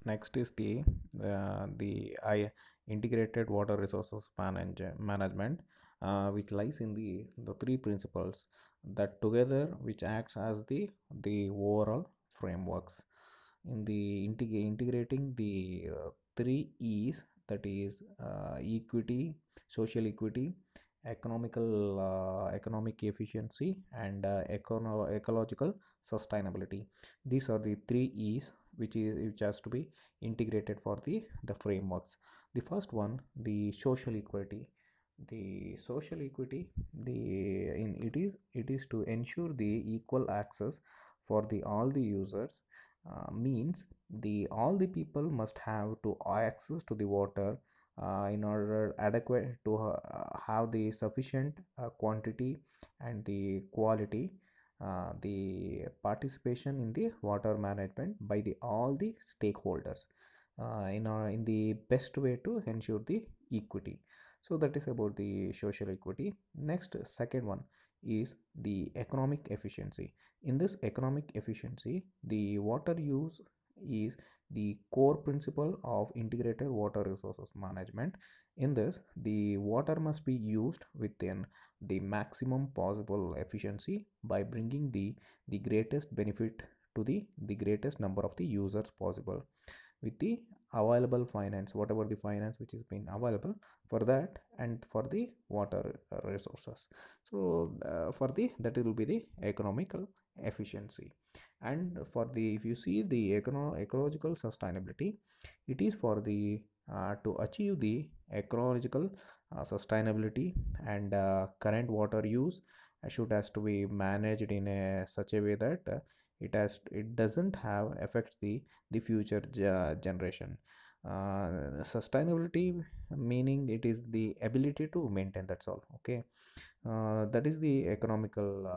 Next is the integrated water resources management, which lies in the three principles that together which acts as the overall frameworks in the integrating the three E's, that is equity, social equity, economic efficiency, and ecological sustainability. These are the three E's which has to be integrated for the frameworks. The first one, the social equity. The social equity, it is to ensure the equal access for the all the users, means the all the people must have to access to the water in order adequate to have the sufficient quantity and the quality, the participation in the water management by the all the stakeholders in the best way to ensure the equity. So that is about the social equity. Next, second one is the economic efficiency. In this economic efficiency, the water use is the core principle of integrated water resources management. In this, the water must be used within the maximum possible efficiency by bringing the greatest benefit to the greatest number of the users possible with the available finance, whatever the finance which is being available for that and for the water resources. So for the that will be the economical efficiency. And for the, if you see the ecological sustainability, it is for the to achieve the ecological sustainability, and current water use should has to be managed in a such a way that it doesn't have affects the future generation. Sustainability meaning it is the ability to maintain, that's all. Okay, that is the economical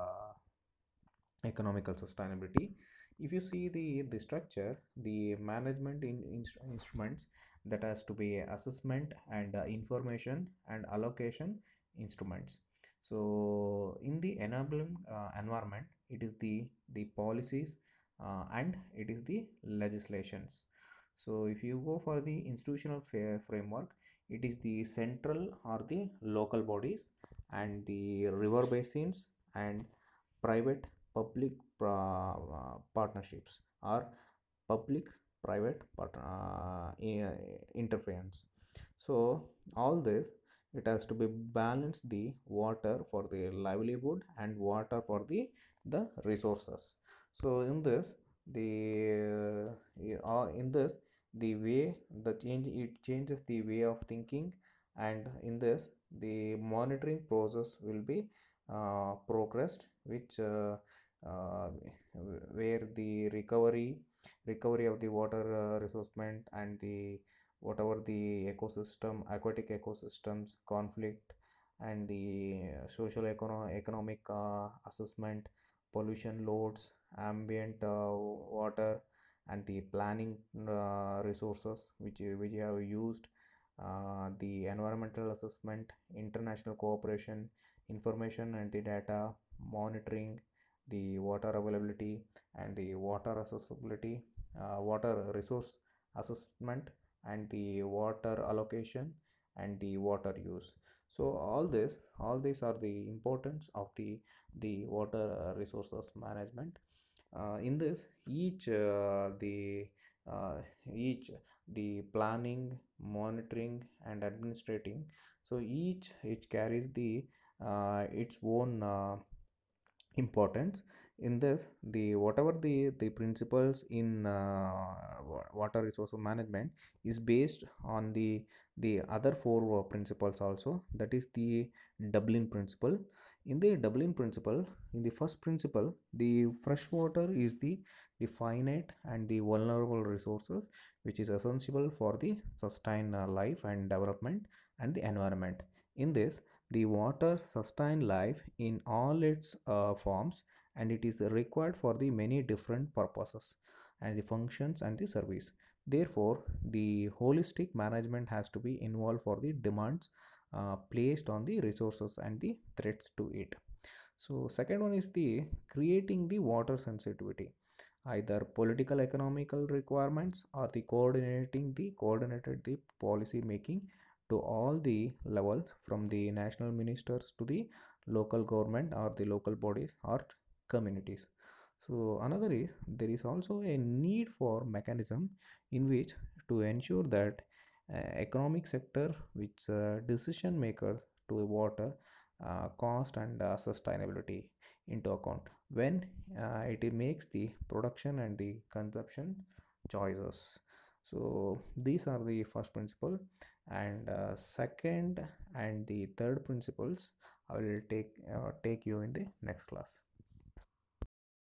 sustainability. If you see the structure, the management instruments, that has to be assessment and information and allocation instruments. So in the enabling environment, it is the policies, and it is the legislations. So if you go for the institutional framework, it is the central or the local bodies and the river basins and private public partnerships or public private interference. So all this, it has to be balance the water for the livelihood and water for the resources. So in this, in this, the way the change, it changes the way of thinking, and in this the monitoring process will be progressed, which uh, where the recovery of the water resourcement and the whatever the ecosystem, aquatic ecosystems conflict, and the economic assessment, pollution loads, ambient water, and the planning resources which which you have used, the environmental assessment, international cooperation, information and the data monitoring, the water availability and the water accessibility, water resource assessment, and the water allocation and the water use. So all these are the importance of the water resources management. In this, uh, each the planning, monitoring and administrating, so each carries the its own importance. In this, the whatever the principles in water resource management is based on the other four principles also, that is the Dublin principle. In the Dublin principle, in the first principle, the fresh water is the finite and the vulnerable resources which is essential for the sustain life and development and the environment. In this, the water sustain life in all its forms, and it is required for the many different purposes and the functions and the service. Therefore, the holistic management has to be involved for the demands placed on the resources and the threats to it. So second one is the creating the water sensitivity. either political economical requirements or the coordinated the policy making to all the levels from the national ministers to the local government or the local bodies or communities. So another is there is also a need for mechanism in which to ensure that economic sector which decision makers to water cost and sustainability into account when it makes the production and the consumption choices. So these are the first principle, and second and the third principles I will take you in the next class.